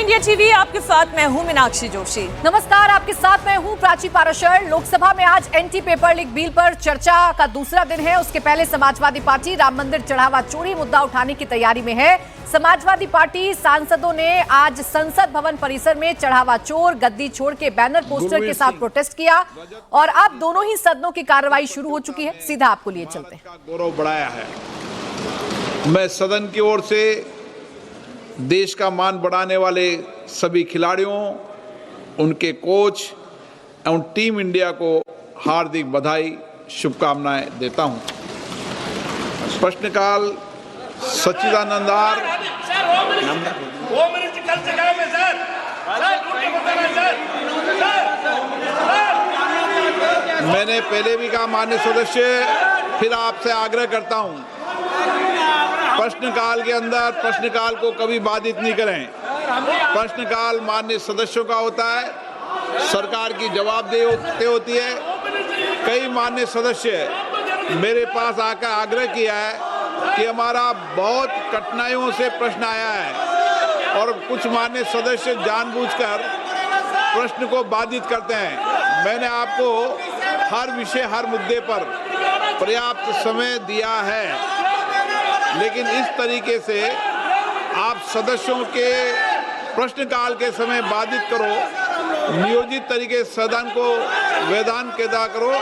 India TV, आपके साथ मैं हूं मीनाक्षी जोशी। नमस्कार, आपके साथ मैं हूं प्राची पाराशर। लोकसभा में आज एंटी पेपर लीक बिल पर चर्चा का दूसरा दिन है। उसके पहले समाजवादी पार्टी राम मंदिर चढ़ावा चोरी मुद्दा उठाने की तैयारी में है। समाजवादी पार्टी सांसदों ने आज संसद भवन परिसर में चढ़ावा चोर गद्दी छोड़ के बैनर पोस्टर के साथ प्रोटेस्ट किया और अब दोनों ही सदनों की कार्रवाई शुरू हो चुकी है। सीधा आपको लिए चलते हैं। गौरव बढ़ाया है। मैं सदन की ओर से देश का मान बढ़ाने वाले सभी खिलाड़ियों, उनके कोच एवं टीम इंडिया को हार्दिक बधाई, शुभकामनाएं देता हूं। प्रश्नकाल सच्चिदानंदार मैंने पहले भी कहा, माननीय सदस्य, फिर आपसे आग्रह करता हूं, प्रश्नकाल के अंदर प्रश्नकाल को कभी बाधित नहीं करें। प्रश्नकाल माननीय सदस्यों का होता है, सरकार की जवाबदेही होती है। कई माननीय सदस्य मेरे पास आकर आग्रह किया है कि हमारा बहुत कठिनाइयों से प्रश्न आया है और कुछ माननीय सदस्य जानबूझकर प्रश्न को बाधित करते हैं। मैंने आपको हर विषय, हर मुद्दे पर पर्याप्त समय दिया है, लेकिन इस तरीके से आप सदस्यों के प्रश्नकाल के समय बाधित करो, नियोजित तरीके से सदन को वेदान केदा करो,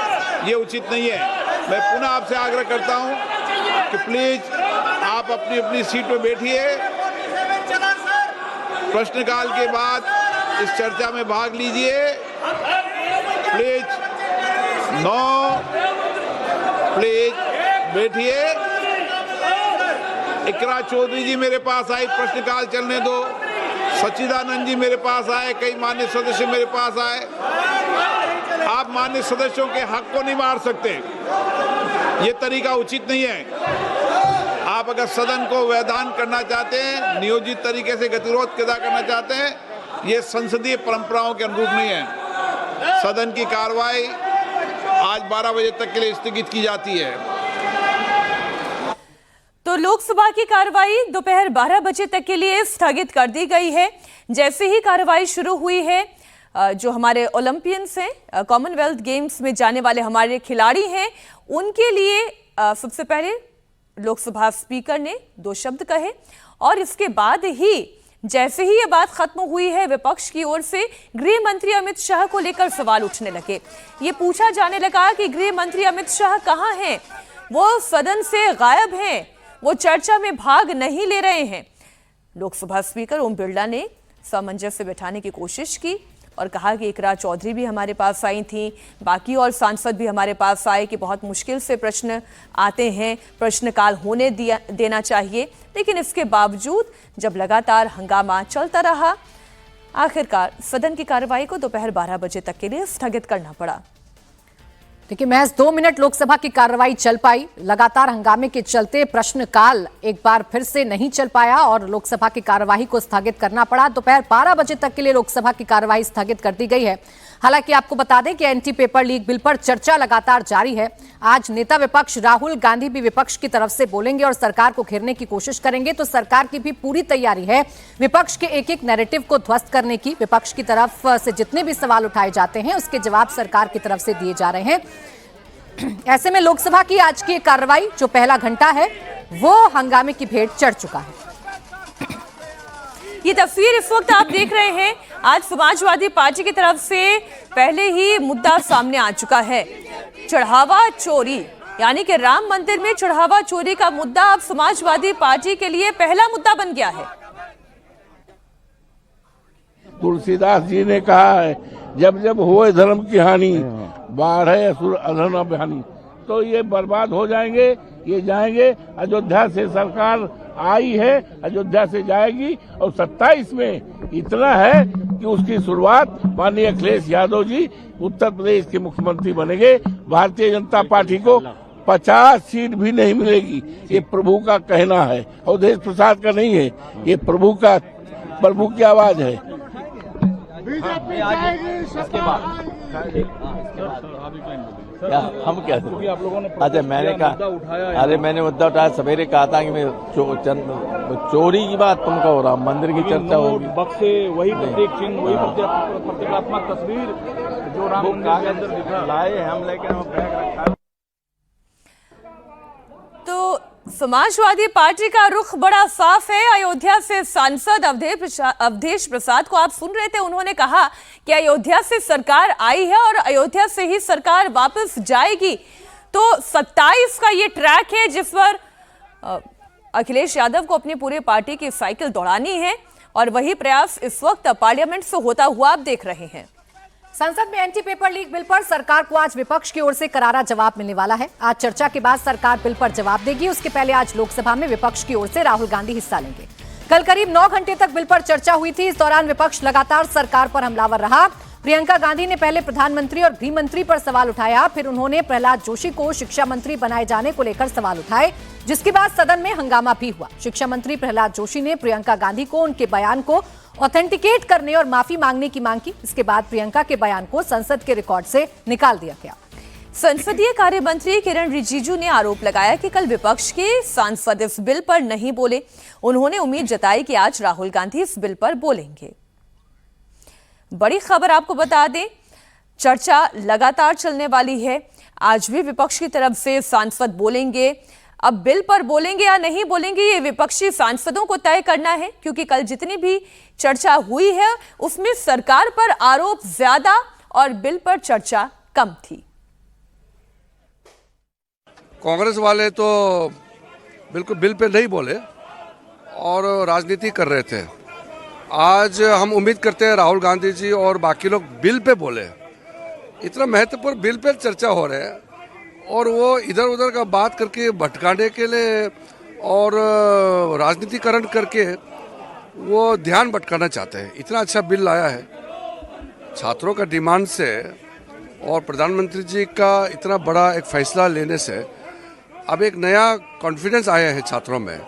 ये उचित नहीं है। मैं पुनः आपसे आग्रह करता हूं कि प्लीज आप अपनी अपनी सीट पर बैठिए। प्रश्नकाल के बाद इस चर्चा में भाग लीजिए। प्लीज प्लीज बैठिए। इकरा चौधरी जी मेरे पास आई, प्रश्नकाल चलने दो। सच्चिदानंद जी मेरे पास आए, कई मान्य सदस्य मेरे पास आए। आप मान्य सदस्यों के हक को नहीं मार सकते, ये तरीका उचित नहीं है। आप अगर सदन को वैधान करना चाहते हैं, नियोजित तरीके से गतिरोध पैदा करना चाहते हैं, ये संसदीय परंपराओं के अनुरूप नहीं है। सदन की कार्रवाई आज 12 बजे तक के लिए स्थगित की जाती है। तो लोकसभा की कार्रवाई दोपहर 12 बजे तक के लिए स्थगित कर दी गई है। जैसे ही कार्रवाई शुरू हुई है, जो हमारे ओलंपियंस हैं, कॉमनवेल्थ गेम्स में जाने वाले हमारे खिलाड़ी हैं, उनके लिए सबसे पहले लोकसभा स्पीकर ने 2 शब्द कहे और इसके बाद ही जैसे ही ये बात खत्म हुई है, विपक्ष की ओर से गृह मंत्री अमित शाह को लेकर सवाल उठने लगे। ये पूछा जाने लगा कि गृह मंत्री अमित शाह कहाँ हैं? वो सदन से गायब हैं, वो चर्चा में भाग नहीं ले रहे हैं। लोकसभा स्पीकर ओम बिरला ने सामंजस्य बिठाने की कोशिश की और कहा कि इकरा चौधरी भी हमारे पास आई थी, बाकी और सांसद भी हमारे पास आए कि बहुत मुश्किल से प्रश्न आते हैं, प्रश्नकाल होने देना चाहिए। लेकिन इसके बावजूद जब लगातार हंगामा चलता रहा, आखिरकार सदन की कार्रवाई को दोपहर 12 बजे तक के लिए स्थगित करना पड़ा। देखिए, महज 2 मिनट लोकसभा की कार्रवाई चल पाई। लगातार हंगामे के चलते प्रश्नकाल एक बार फिर से नहीं चल पाया और लोकसभा की कार्रवाई को स्थगित करना पड़ा। दोपहर 12 बजे तक के लिए लोकसभा की कार्रवाई स्थगित कर दी गई है। हालांकि आपको बता दें कि एंटी पेपर लीक बिल पर चर्चा लगातार जारी है। आज नेता विपक्ष राहुल गांधी भी विपक्ष की तरफ से बोलेंगे और सरकार को घेरने की कोशिश करेंगे। तो सरकार की भी पूरी तैयारी है विपक्ष के एक एक नैरेटिव को ध्वस्त करने की। विपक्ष की तरफ से जितने भी सवाल उठाए जाते हैं, उसके जवाब सरकार की तरफ से दिए जा रहे हैं। ऐसे में लोकसभा की आज की कार्रवाई जो पहला घंटा है, वो हंगामे की भेंट चढ़ चुका है। ये तस्वीर इस वक्त आप देख रहे हैं। आज समाजवादी पार्टी की तरफ से पहले ही मुद्दा सामने आ चुका है, चढ़ावा चोरी, यानी कि राम मंदिर में चढ़ावा चोरी का मुद्दा अब समाजवादी पार्टी के लिए पहला मुद्दा बन गया है। तुलसीदास जी ने कहा है, जब जब होए धर्म की हानि, बाढ़े असुर अधर्म बहानी। तो ये बर्बाद हो जाएंगे, ये जाएंगे। अयोध्या से सरकार आई है, अयोध्या से जाएगी और 27 में इतना है कि उसकी शुरुआत माननीय अखिलेश यादव जी उत्तर प्रदेश के मुख्यमंत्री बनेंगे। भारतीय जनता पार्टी को 50 सीट भी नहीं मिलेगी। ये प्रभु का कहना है, अवधेश प्रसाद का नहीं है, ये प्रभु की आवाज है। बीजेपी जाएगी। क्या हम क्या क्योंकि आप लोगों ने अच्छा मैंने मुद्दा उठाया कहा अरे मैंने मुद्दा उठाया सवेरे कहा था कि मैं चोरी की बात तुम कहो राम मंदिर की चर्चा होगी बक्से वही प्रतीक चिन्ह वही प्रतीकात्मक तस्वीर जो राम मंदिर के अंदर दिखा लाए हम लेकिन हम बैग रखा। तो समाजवादी पार्टी का रुख बड़ा साफ है। अयोध्या से सांसद अवधेश प्रसाद को आप सुन रहे थे, उन्होंने कहा कि अयोध्या से सरकार आई है और अयोध्या से ही सरकार वापस जाएगी। तो 27 का ये ट्रैक है जिस पर अखिलेश यादव को अपनी पूरी पार्टी की साइकिल दौड़ानी है और वही प्रयास इस वक्त पार्लियामेंट से होता हुआ आप देख रहे हैं। संसद में एंटी पेपर लीक बिल पर सरकार को आज विपक्ष की ओर से करारा जवाब मिलने वाला है। आज चर्चा के बाद सरकार बिल पर जवाब देगी। उसके पहले आज लोकसभा में विपक्ष की ओर से राहुल गांधी हिस्सा लेंगे। कल करीब 9 घंटे तक बिल पर चर्चा हुई थी। इस दौरान विपक्ष लगातार सरकार पर हमलावर रहा। प्रियंका गांधी ने पहले प्रधानमंत्री और गृह मंत्री पर सवाल उठाया, फिर उन्होंने प्रहलाद जोशी को शिक्षा मंत्री बनाए जाने को लेकर सवाल उठाए, जिसके बाद सदन में हंगामा भी हुआ। शिक्षा मंत्री प्रहलाद जोशी ने प्रियंका गांधी को उनके बयान को ऑथेंटिकेट करने और माफी मांगने की मांग की। इसके बाद प्रियंका के बयान को संसद के रिकॉर्ड से निकाल दिया गया। संसदीय कार्य मंत्री किरण रिजिजू ने आरोप लगाया कि कल विपक्ष के सांसद इस बिल पर नहीं बोले। उन्होंने उम्मीद जताई कि आज राहुल गांधी इस बिल पर बोलेंगे। बड़ी खबर आपको बता दें, चर्चा लगातार चलने वाली है। आज भी विपक्ष की तरफ से सांसद बोलेंगे। अब बिल पर बोलेंगे या नहीं बोलेंगे ये विपक्षी सांसदों को तय करना है, क्योंकि कल जितनी भी चर्चा हुई है उसमें सरकार पर आरोप ज्यादा और बिल पर चर्चा कम थी। कांग्रेस वाले तो बिल्कुल बिल पे नहीं बोले और राजनीति कर रहे थे। आज हम उम्मीद करते हैं राहुल गांधी जी और बाकी लोग बिल पे बोले। इतना महत्वपूर्ण बिल पे चर्चा हो रहा है और वो इधर उधर का बात करके भटकाने के लिए और राजनीतिकरण करके वो ध्यान भटकाना चाहते हैं। इतना अच्छा बिल लाया है छात्रों का डिमांड से और प्रधानमंत्री जी का इतना बड़ा एक फैसला लेने से अब एक नया कॉन्फिडेंस आया है छात्रों में।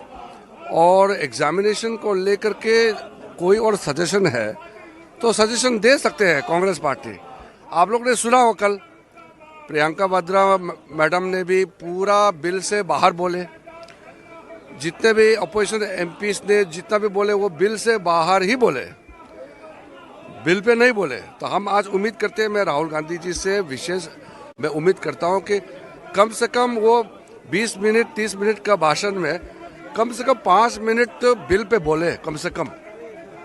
और एग्जामिनेशन को लेकर के कोई और सजेशन है तो सजेशन दे सकते हैं कांग्रेस पार्टी। आप लोग ने सुना हो कल प्रियंका वाड्रा मैडम ने भी पूरा बिल से बाहर बोले। जितने भी अपोजिशन एमपीस ने जितना भी बोले वो बिल से बाहर ही बोले, बिल पे नहीं बोले। तो हम आज उम्मीद करते हैं, मैं राहुल गांधी जी से विशेष मैं उम्मीद करता हूं कि कम से कम वो 20 मिनट 30 मिनट का भाषण में कम से कम 5 मिनट तो बिल पे बोले कम से कम।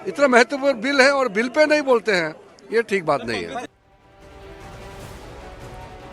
इतना महत्वपूर्ण बिल है और बिल पे नहीं बोलते हैं, ये ठीक बात नहीं है।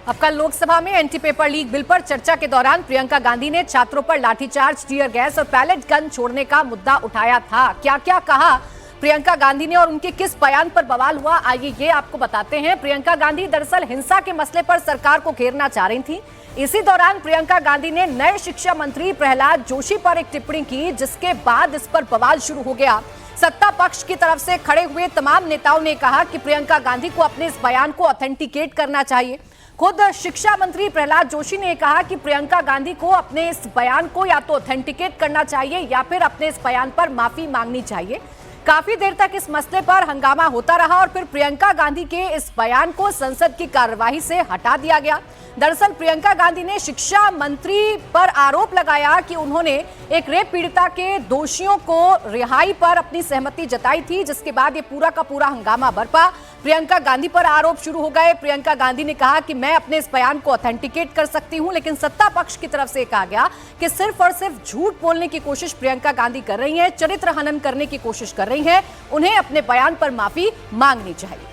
अब कल लोकसभा में एंटी पेपर लीक बिल पर चर्चा के दौरान प्रियंका गांधी ने छात्रों पर लाठीचार्ज, टीयर गैस और पैलेट गन छोड़ने का मुद्दा उठाया था। क्या क्या कहा प्रियंका गांधी ने और उनके किस बयान पर बवाल हुआ, आइए ये आपको बताते हैं। प्रियंका गांधी दरअसल हिंसा के मसले पर सरकार को घेरना चाह रही थी। इसी दौरान प्रियंका गांधी ने नए शिक्षा मंत्री प्रहलाद जोशी पर एक टिप्पणी की, जिसके बाद इस पर बवाल शुरू हो गया। सत्ता पक्ष की तरफ से खड़े हुए तमाम नेताओं ने कहा कि प्रियंका गांधी को अपने इस बयान को ऑथेंटिकेट करना चाहिए। खुद शिक्षा मंत्री प्रहलाद जोशी ने कहा कि प्रियंका गांधी को अपने इस बयान को या तो ऑथेंटिकेट करना चाहिए या फिर अपने इस बयान पर माफी मांगनी चाहिए। काफी देर तक इस मसले पर हंगामा होता रहा और फिर प्रियंका गांधी के इस बयान को संसद की कार्यवाही से हटा दिया गया। दरअसल प्रियंका गांधी ने शिक्षा मंत्री पर आरोप लगाया कि उन्होंने एक रेप पीड़िता के दोषियों को रिहाई पर अपनी सहमति जताई थी, जिसके बाद ये पूरा का पूरा हंगामा बरपा। प्रियंका गांधी पर आरोप शुरू हो गए। प्रियंका गांधी ने कहा कि मैं अपने इस बयान को ऑथेंटिकेट कर सकती हूं, लेकिन सत्ता पक्ष की तरफ से कहा गया कि सिर्फ और सिर्फ झूठ बोलने की कोशिश प्रियंका गांधी कर रही हैं, चरित्र हनन करने की कोशिश कर रही हैं। उन्हें अपने बयान पर माफी मांगनी चाहिए।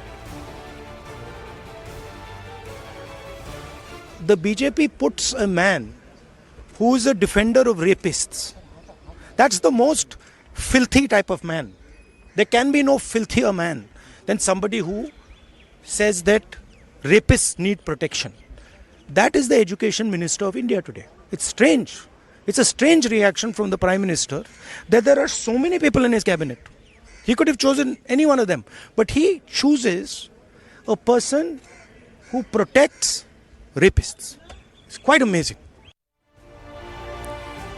The BJP puts a man who is a defender of rapists. That's the most filthy type of man. There can be no filthier man than somebody who says that rapists need protection. That is the education minister of India today. It's strange. It's a strange reaction from the Prime Minister that there are so many people in his cabinet. He could have chosen any one of them, but he chooses a person who protects rapists. It's quite amazing.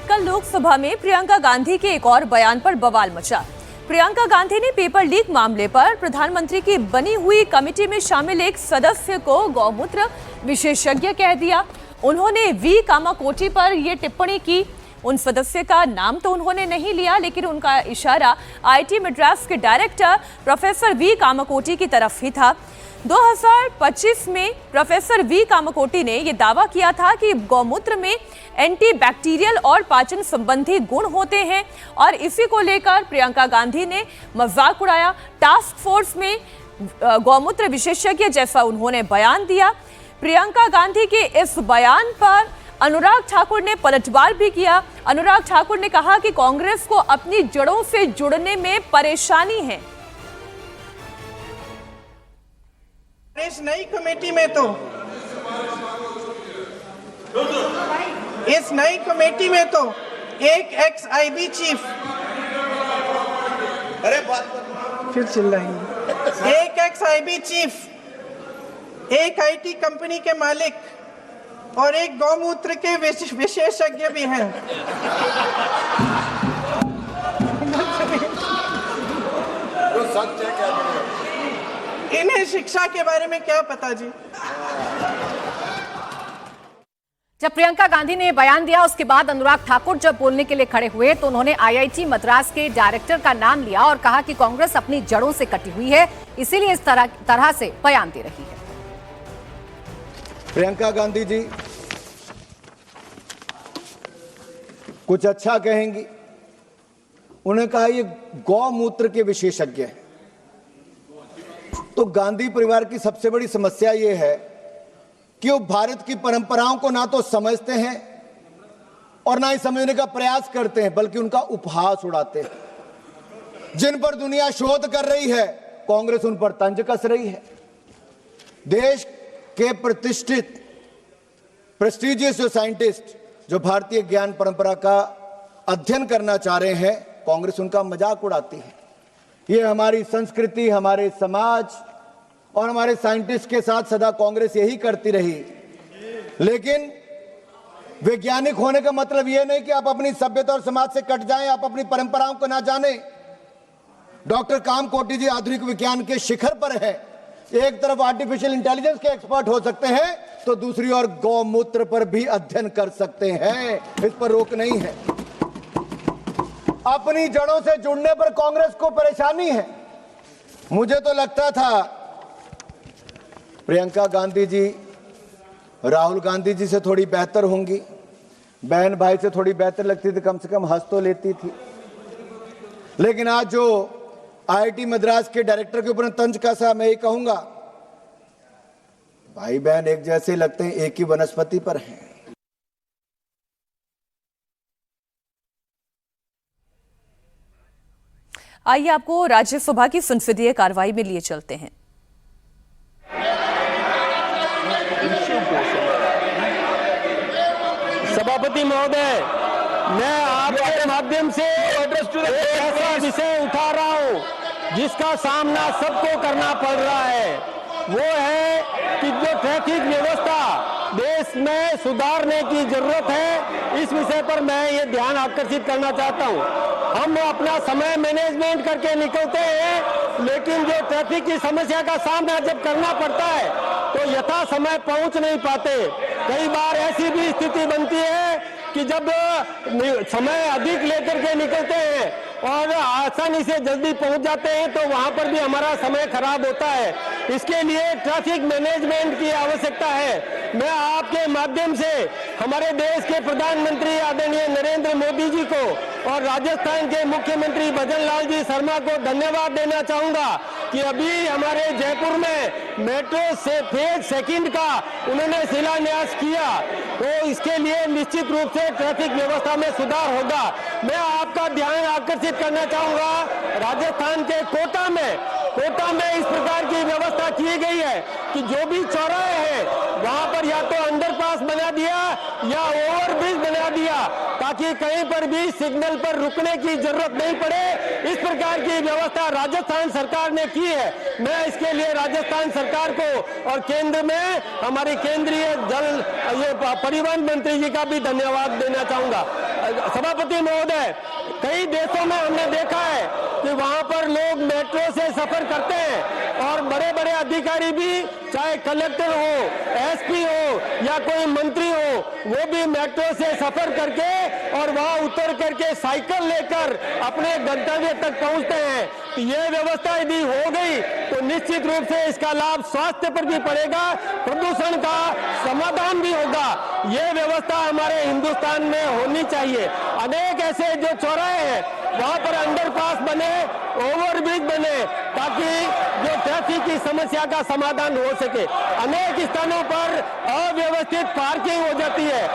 कल लोकसभा में प्रियंका गांधी के एक और बयान पर बवाल मचा। प्रियंका गांधी ने पेपर लीक मामले पर प्रधानमंत्री की बनी हुई कमेटी में शामिल एक सदस्य को गौमूत्र विशेषज्ञ कह दिया। उन्होंने वी कामाकोटी पर यह टिप्पणी की। उन सदस्य का नाम तो उन्होंने नहीं लिया, लेकिन उनका इशारा आईआईटी मद्रास के डायरेक्टर प्रोफेसर वी कामाकोटी की तरफ ही था। 2025 में प्रोफेसर वी कामाकोटी ने यह दावा किया था कि गौमूत्र में एंटीबैक्टीरियल और पाचन संबंधी गुण होते हैं और इसी को लेकर प्रियंका गांधी ने मजाक उड़ाया। टास्क फोर्स में गौमूत्र विशेषज्ञ जैसा उन्होंने बयान दिया। प्रियंका गांधी के इस बयान पर अनुराग ठाकुर ने पलटवार भी किया। अनुराग ठाकुर ने कहा कि कांग्रेस को अपनी जड़ों से जुड़ने में परेशानी है। इस नई कमेटी में तो एक एक्स आईबी चीफ, अरे बात फिर चिल्ला रही, एक एक्स आईबी चीफ, एक आईटी कंपनी के मालिक और एक गौमूत्र के विशेषज्ञ भी हैं। तो सच है क्या? इन्हें शिक्षा के बारे में क्या पता जी? जब प्रियंका गांधी ने बयान दिया उसके बाद अनुराग ठाकुर जब बोलने के लिए खड़े हुए तो उन्होंने आईआईटी मद्रास के डायरेक्टर का नाम लिया और कहा कि कांग्रेस अपनी जड़ों से कटी हुई है, इसीलिए इस तरह से बयान दे रही है। प्रियंका गांधी जी कुछ अच्छा कहेंगी। उन्होंने कहा ये गौमूत्र के विशेषज्ञ हैं। तो गांधी परिवार की सबसे बड़ी समस्या ये है कि वो भारत की परंपराओं को ना तो समझते हैं और ना ही समझने का प्रयास करते हैं, बल्कि उनका उपहास उड़ाते हैं। जिन पर दुनिया शोध कर रही है, कांग्रेस उन पर तंज कस रही है। देश के प्रतिष्ठित प्रेस्टिजियस साइंटिस्ट जो भारतीय ज्ञान परंपरा का अध्ययन करना चाह रहे हैं, कांग्रेस उनका मजाक उड़ाती है। ये हमारी संस्कृति, हमारे समाज और हमारे साइंटिस्ट के साथ सदा कांग्रेस यही करती रही। लेकिन वैज्ञानिक होने का मतलब यह नहीं कि आप अपनी सभ्यता और समाज से कट जाएं, आप अपनी परंपराओं को ना जानें। डॉक्टर कामकोटी जी आधुनिक विज्ञान के शिखर पर हैं। एक तरफ आर्टिफिशियल इंटेलिजेंस के एक्सपर्ट हो सकते हैं तो दूसरी ओर गौमूत्र पर भी अध्ययन कर सकते हैं। इस पर रोक नहीं है। अपनी जड़ों से जुड़ने पर कांग्रेस को परेशानी है। मुझे तो लगता था प्रियंका गांधी जी राहुल गांधी जी से थोड़ी बेहतर होंगी, बहन भाई से थोड़ी बेहतर लगती थी, कम से कम हंस तो लेती थी। लेकिन आज जो आईआईटी मद्रास के डायरेक्टर के ऊपर तंज कसा, मैं ये कहूंगा भाई बहन एक जैसे लगते हैं, एक ही वनस्पति पर हैं। आइए आपको राज्यसभा की संसदीय कार्रवाई में लिए चलते हैं। सभापति महोदय, मैं आपके माध्यम से ऐसा विषय उठा रहा हूं जिसका सामना सबको करना पड़ रहा है। वो है कि जो ट्रैफिक व्यवस्था देश में सुधारने की जरूरत है, इस विषय पर मैं ये ध्यान आकर्षित करना चाहता हूँ। हम अपना समय मैनेजमेंट करके निकलते हैं, लेकिन जो ट्रैफिक की समस्या का सामना जब करना पड़ता है तो यथा समय पहुंच नहीं पाते। कई बार ऐसी भी स्थिति बनती है कि जब समय अधिक लेकर के निकलते हैं और आसानी से जल्दी पहुंच जाते हैं तो वहां पर भी हमारा समय खराब होता है। इसके लिए ट्रैफिक मैनेजमेंट की आवश्यकता है। मैं आपके माध्यम से हमारे देश के प्रधानमंत्री आदरणीय नरेंद्र मोदी जी को और राजस्थान के मुख्यमंत्री भजन लाल जी शर्मा को धन्यवाद देना चाहूंगा कि अभी हमारे जयपुर में मेट्रो से फेज सेकंड का उन्होंने शिलान्यास किया, तो इसके लिए निश्चित रूप से ट्रैफिक व्यवस्था में सुधार होगा। मैं आपका ध्यान आकर्षित करना चाहूंगा, राजस्थान के कोटा में इस प्रकार की व्यवस्था की गई है कि जो भी चौराहे हैं वहां पर या तो अंडरपास बना दिया या ओवरब्रिज बना दिया, ताकि कहीं पर भी सिग्नल पर रुकने की जरूरत नहीं पड़े। इस प्रकार की व्यवस्था राजस्थान सरकार ने की है। मैं इसके लिए राजस्थान सरकार को और केंद्र में हमारे केंद्रीय जल परिवहन मंत्री जी का भी धन्यवाद देना चाहूंगा। सभापति महोदय, कई देशों में हमने देखा है कि वहां पर लोग मेट्रो से सफर करते हैं और बड़े बड़े अधिकारी भी, चाहे कलेक्टर हो, एसपी हो या कोई मंत्री हो, वो भी मेट्रो से सफर करके और वहां उतर करके साइकिल लेकर अपने गंतव्य तक पहुंचते हैं। तो ये व्यवस्था यदि हो गई तो निश्चित रूप से इसका लाभ स्वास्थ्य पर भी पड़ेगा, प्रदूषण का समाधान भी होगा। ये व्यवस्था हमारे हिंदुस्तान में होनी चाहिए। अनेक ऐसे जो चौराहे हैं वहां पर अंडरपास बने, ओवरब्रिज बने, ताकि जो ट्रैफिक की समस्या का समाधान हो सके। अनेक स्थानों पर अव्यवस्थित पार्किंग हो जाती है,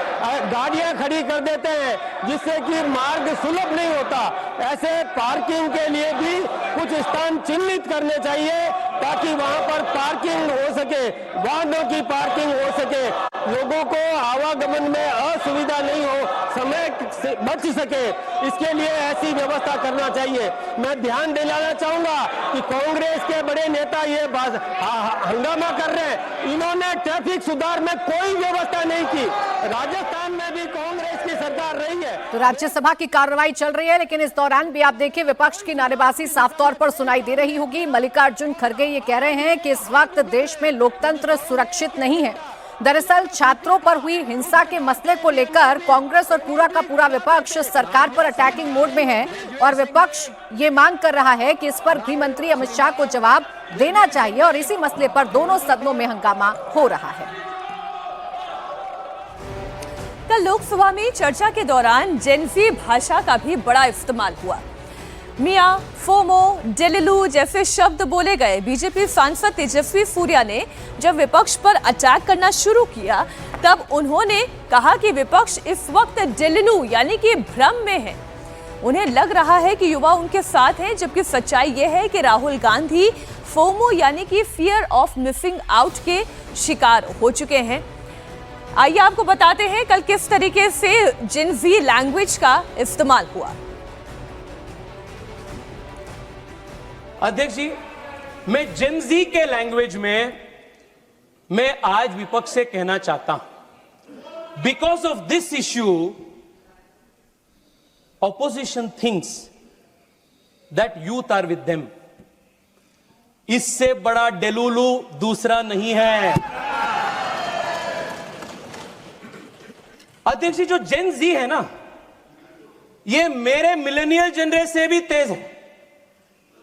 गाड़ियां खड़ी कर देते हैं जिससे कि मार्ग सुलभ नहीं होता। ऐसे पार्किंग के लिए भी कुछ स्थान चिन्हित करने चाहिए ताकि वहां पर पार्किंग हो सके, वाहनों की पार्किंग हो सके, लोगों को आवागमन में असुविधा नहीं हो, समय से बच सके। इसके लिए ऐसी व्यवस्था करना चाहिए। मैं ध्यान दिलाना चाहूंगा कि कांग्रेस के बड़े नेता ये हंगामा कर रहे हैं, इन्होंने ट्रैफिक सुधार में कोई व्यवस्था नहीं की। राजस्थान में भी कांग्रेस की सरकार रही है। तो राज्यसभा की कार्रवाई चल रही है, लेकिन इस दौरान भी आप देखिए विपक्ष की नारेबाजी साफ तौर पर सुनाई दे रही होगी। मल्लिकार्जुन खड़गे ये कह रहे हैं कि इस वक्त देश में लोकतंत्र सुरक्षित नहीं है। दरअसल छात्रों पर हुई हिंसा के मसले को लेकर कांग्रेस और पूरा का पूरा विपक्ष सरकार पर अटैकिंग मोड में है और विपक्ष ये मांग कर रहा है कि इस पर गृह मंत्री अमित शाह को जवाब देना चाहिए और इसी मसले पर दोनों सदनों में हंगामा हो रहा है। कल लोकसभा में चर्चा के दौरान जेनजी भाषा का भी बड़ा इस्तेमाल हुआ। मियां, फोमो, डेलिलू जैसे शब्द बोले गए। बीजेपी सांसद तेजस्वी सूर्या ने जब विपक्ष पर अटैक करना शुरू किया तब उन्होंने कहा कि विपक्ष इस वक्त डेलिलू यानी कि भ्रम में है। उन्हें लग रहा है कि युवा उनके साथ हैं, जबकि सच्चाई यह है कि राहुल गांधी फोमो यानी कि फियर ऑफ मिसिंग आउट के शिकार हो चुके हैं। आइए आपको बताते हैं कल किस तरीके से जेनजी लैंग्वेज का इस्तेमाल हुआ। अध्यक्ष जी, मैं जेनजी के लैंग्वेज में मैं आज विपक्ष से कहना चाहता हूं, because of this issue opposition thinks that youth are with them. इससे बड़ा डेलुलू दूसरा नहीं है। अध्यक्ष जी, जो जेनजी है ना, ये मेरे मिलेनियल जनरेशन से भी तेज है।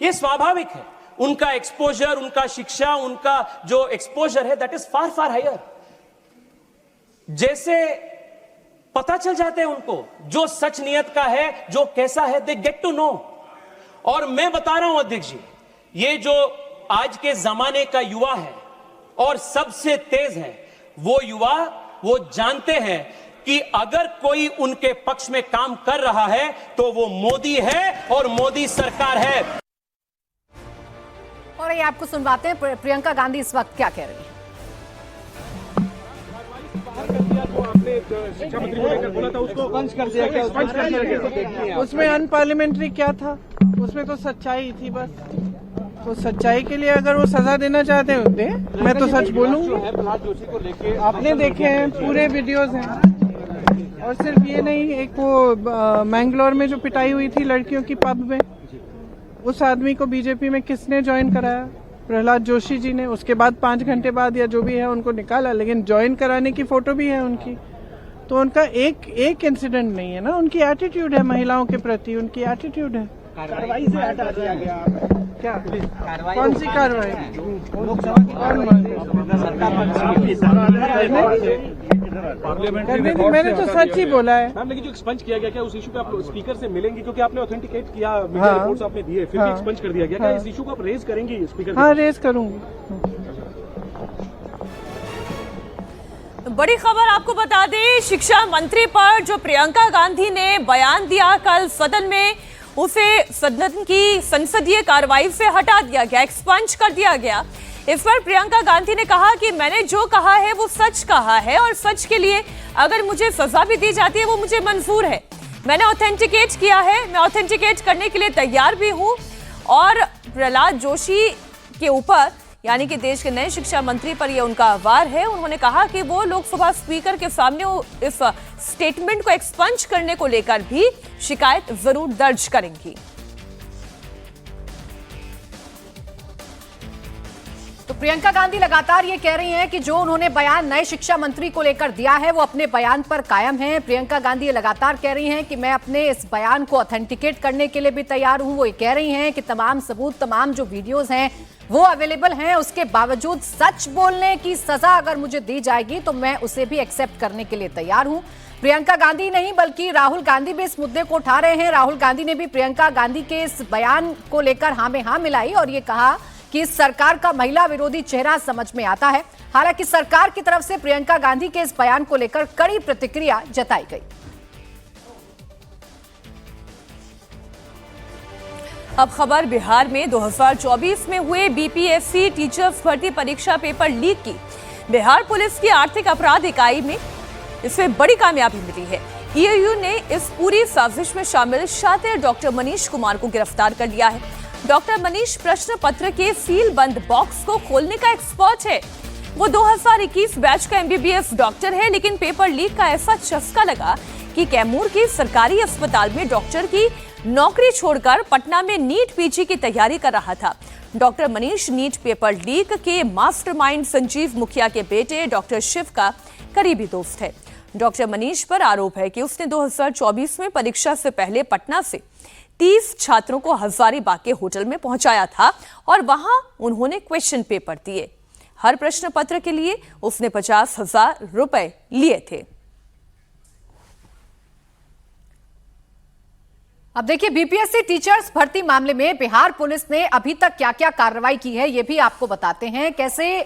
ये स्वाभाविक है। उनका एक्सपोजर, उनका शिक्षा, उनका जो एक्सपोजर है that is far far higher. जैसे पता चल जाते हैं उनको जो सच नियत का है, जो कैसा है, दे गेट टू नो। और मैं बता रहा हूं अध्यक्ष जी, ये जो आज के जमाने का युवा है और सबसे तेज है, वो युवा वो जानते हैं कि अगर कोई उनके पक्ष में काम कर रहा है तो वो मोदी है और मोदी सरकार है। और ये आपको सुनवाते हैं प्रियंका गांधी इस वक्त क्या कह रही है। शिक्षा मंत्री को लेकर बोला था, उसको पंच कर दिया क्या? उसमें अनपार्लियामेंट्री क्या था? उसमें तो सच्चाई थी बस। तो सच्चाई के लिए अगर वो सजा देना चाहते होते, मैं तो सच बोलूंगी। प्रहलाद जोशी को लेके आपने देखे हैं, पूरे वीडियोस हैं। और सिर्फ ये नहीं, एक वो मैंगलोर में जो पिटाई हुई थी लड़कियों की पब में, उस आदमी को बीजेपी में किसने ज्वाइन कराया? प्रहलाद जोशी जी ने। उसके बाद 5 घंटे बाद या जो भी है उनको निकाला, लेकिन ज्वाइन कराने की फोटो भी है उनकी। तो उनका एक इंसिडेंट नहीं है ना, उनकी एटीट्यूड है महिलाओं के प्रति, उनकी एटीट्यूड है। कार्रवाई से हटा दिया गया क्या? कौन सी कार्रवाई? मैंने तो सच ही बोला है मैम। लेकिन जो एक्सपंज किया गया, क्या उस इशू पे आप स्पीकर से मिलेंगी? क्योंकि आपने ऑथेंटिकेट किया, मीडिया रिपोर्ट्स आपने दिए, फिर भी एक्सपंज कर दिया गया। क्या इस इशू को आप रेज करेंगी स्पीकर? हाँ, रेज करूंगी। बड़ी खबर आपको बता दें, शिक्षा मंत्री पर जो प्रियंका गांधी ने बयान दिया कल सदन में, उसे सदन की संसदीय कार्रवाई से हटा दिया गया, एक्सपंज कर दिया गया। इस पर प्रियंका गांधी ने कहा कि मैंने जो कहा है वो सच कहा है और सच के लिए अगर मुझे सजा भी दी जाती है वो मुझे मंजूर है। मैंने ऑथेंटिकेट किया है, मैं ऑथेंटिकेट करने के लिए तैयार भी हूं। और प्रहलाद जोशी के ऊपर यानी कि देश के नए शिक्षा मंत्री पर यह उनका वार है। उन्होंने कहा कि वो लोकसभा स्पीकर के सामने इस स्टेटमेंट को एक्सपंज करने को लेकर भी शिकायत जरूर दर्ज करेंगी। प्रियंका गांधी लगातार ये कह रही हैं कि जो उन्होंने बयान नए शिक्षा मंत्री को लेकर दिया है वो अपने बयान पर कायम है। प्रियंका गांधी ये लगातार कह रही हैं कि मैं अपने इस बयान को ऑथेंटिकेट करने के लिए भी तैयार हूं। वो ये कह रही हैं कि तमाम सबूत, तमाम जो वीडियोस हैं वो अवेलेबल हैं, उसके बावजूद सच बोलने की सजा अगर मुझे दी जाएगी तो मैं उसे भी एक्सेप्ट करने के लिए तैयार हूं। प्रियंका गांधी नहीं बल्कि राहुल गांधी भी इस मुद्दे को उठा रहे हैं। राहुल गांधी ने भी प्रियंका गांधी के इस बयान को लेकर हाँ में हाँ मिलाई और ये कहा कि इस सरकार का महिला विरोधी चेहरा समझ में आता है। हालांकि सरकार की तरफ से प्रियंका गांधी के इस बयान को लेकर कड़ी प्रतिक्रिया जताई गई। अब खबर बिहार में 2024 में हुए बीपीएससी टीचर्स भर्ती परीक्षा पेपर लीक की। बिहार पुलिस की आर्थिक अपराध इकाई में इसमें बड़ी कामयाबी मिली है। ईओयू ने इस पूरी साजिश में शामिल शातिर डॉक्टर मनीष कुमार को गिरफ्तार कर लिया है। डॉक्टर मनीष प्रश्न पत्र के सील बंद बॉक्स को खोलने का एक्सपर्ट है। वो 2021 बैच का एमबीबीएस डॉक्टर है, लेकिन पेपर लीक का ऐसा चस्का लगा कि कैमूर के सरकारी अस्पताल में डॉक्टर की नौकरी छोड़कर पटना में नीट पीजी की तैयारी कर रहा था। Doctor Manish NEET paper leak के मास्टरमाइंड संजीव मुखिया के बेटे डॉक्टर शिव का करीबी दोस्त है। डॉक्टर मनीष पर आरोप है कि उसने 2024 में परीक्षा से पहले पटना से 30 छात्रों को हजारीबाग के होटल में पहुंचाया था और वहां उन्होंने क्वेश्चन पेपर दिए। हर प्रश्न पत्र के लिए उसने 50,000 रुपए लिए थे। अब देखिए, बीपीएससी टीचर्स भर्ती मामले में बिहार पुलिस ने अभी तक क्या क्या कार्रवाई की है ये भी आपको बताते हैं। कैसे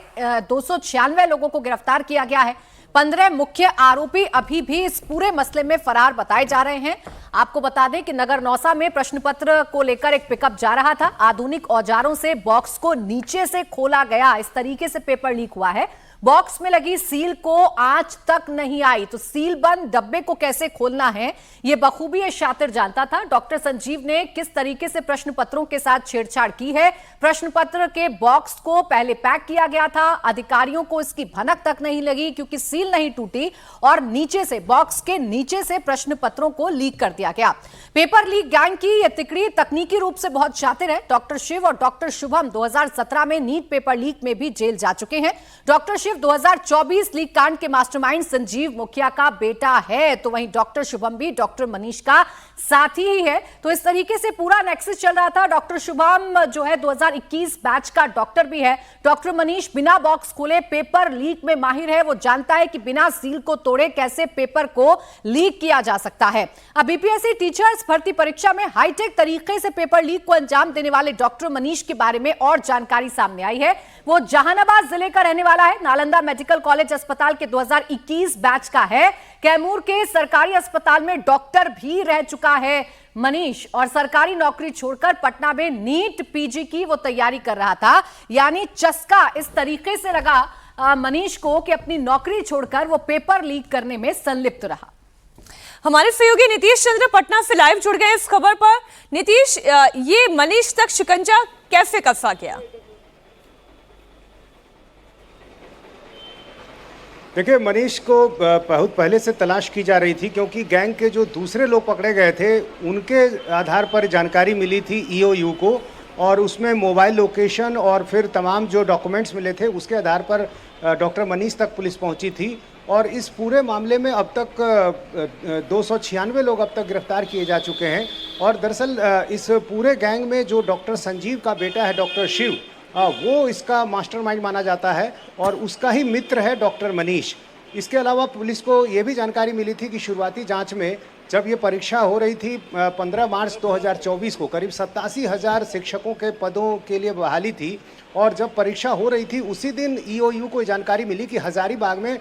296 लोगों को गिरफ्तार किया गया है। 15 मुख्य आरोपी अभी भी इस पूरे मसले में फरार बताए जा रहे हैं। आपको बता दें कि नगर नौसा में प्रश्न पत्र को लेकर एक पिकअप जा रहा था। आधुनिक औजारों से बॉक्स को नीचे से खोला गया, इस तरीके से पेपर लीक हुआ है। बॉक्स में लगी सील को आज तक नहीं आई, तो सील बंद डब्बे को कैसे खोलना है ये बखूबी ये शातिर जानता था। डॉक्टर संजीव ने किस तरीके से प्रश्न पत्रों के साथ छेड़छाड़ की है। प्रश्न पत्र के बॉक्स को पहले पैक किया गया था, अधिकारियों को इसकी भनक तक नहीं लगी क्योंकि सील नहीं टूटी और नीचे से, बॉक्स के नीचे से प्रश्न पत्रों को लीक कर दिया गया। पेपर लीक गैंग की यह तिकड़ी तकनीकी रूप से बहुत शातिर है। डॉक्टर शिव और डॉक्टर शुभम 2017 में नीट पेपर लीक में भी जेल जा चुके हैं। डॉक्टर शिव 2024 लीक कांड के मास्टरमाइंड संजीव मुखिया का बेटा है, तो वहीं डॉक्टर शुभम भी डॉक्टर मनीष का साथी ही है। तो इस तरीके से पूरा नेक्सस चल रहा था। डॉक्टर शुभम जो है 2021 बैच का डॉक्टर भी है। डॉक्टर मनीष बिना बॉक्स खोले पेपर लीक में माहिर है। वो जानता है कि बिना सील को तोड़े कैसे पेपर को लीक किया जा सकता है। अब बीपीएससी टीचर्स भर्ती परीक्षा में हाईटेक तरीके से पेपर लीक को अंजाम देने वाले डॉक्टर मनीष के बारे में और जानकारी सामने आई है। वो जहानाबाद जिले का रहने वाला है। नालंदा मेडिकल कॉलेज अस्पताल के 2021 बैच का है। कैमूर के सरकारी अस्पताल में डॉक्टर भी रह चुका है मनीष और सरकारी नौकरी छोड़कर पटना में नीट पीजी की वो तैयारी कर रहा था। यानी चस्का इस तरीके से लगा मनीष को कि अपनी नौकरी छोड़कर वो पेपर लीक करने में संलिप्त रहा। हमारे सहयोगी नीतीश चंद्र पटना से लाइव जुड़ गए इस खबर पर। नीतीश, ये मनीष तक शिकंजा कैसे कसा गया? देखिए, मनीष को बहुत पहले से तलाश की जा रही थी क्योंकि गैंग के जो दूसरे लोग पकड़े गए थे उनके आधार पर जानकारी मिली थी ईओयू को, और उसमें मोबाइल लोकेशन और फिर तमाम जो डॉक्यूमेंट्स मिले थे उसके आधार पर डॉक्टर मनीष तक पुलिस पहुंची थी। और इस पूरे मामले में अब तक 296 लोग अब तक गिरफ्तार किए जा चुके हैं। और दरअसल इस पूरे गैंग में जो डॉक्टर संजीव का बेटा है डॉक्टर शिव, वो इसका मास्टरमाइंड माना जाता है और उसका ही मित्र है डॉक्टर मनीष। इसके अलावा पुलिस को ये भी जानकारी मिली थी कि शुरुआती जांच में जब ये परीक्षा हो रही थी 15 मार्च 2024 को करीब 87,000 शिक्षकों के पदों के लिए बहाली थी, और जब परीक्षा हो रही थी उसी दिन ईओयू को जानकारी मिली कि हजारीबाग में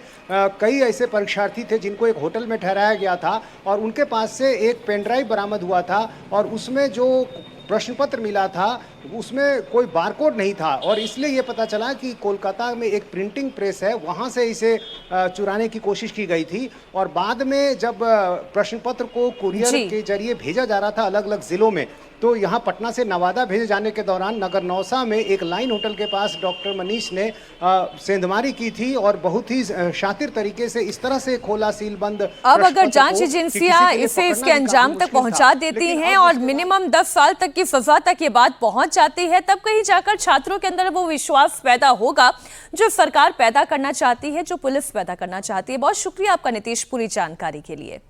कई ऐसे परीक्षार्थी थे जिनको एक होटल में ठहराया गया था और उनके पास से एक पेन ड्राइव बरामद हुआ था और उसमें जो प्रश्न पत्र मिला था उसमें कोई बारकोड नहीं था। और इसलिए ये पता चला कि कोलकाता में एक प्रिंटिंग प्रेस है, वहाँ से इसे चुराने की कोशिश की गई थी। और बाद में जब प्रश्न पत्र को कुरियर के जरिए भेजा जा रहा था अलग अलग ज़िलों में, तो यहाँ पटना से नवादा भेजे जाने के दौरान नगर नौसा में एक लाइन होटल के पास डॉक्टर मनीष ने सेंधमारी की थी और बहुत ही शातिर तरीके से इस तरह से खोला सील बंद। अब अगर जांच एजेंसियां इसे इसके अंजाम तक पहुंचा देती हैं और मिनिमम 10 साल तक की सजा तक ये बात पहुंच जाती है, तब कहीं जाकर छात्रों के अंदर वो विश्वास पैदा होगा जो सरकार पैदा करना चाहती है, जो पुलिस पैदा करना चाहती है। बहुत शुक्रिया आपका नीतीश पूरी जानकारी के लिए।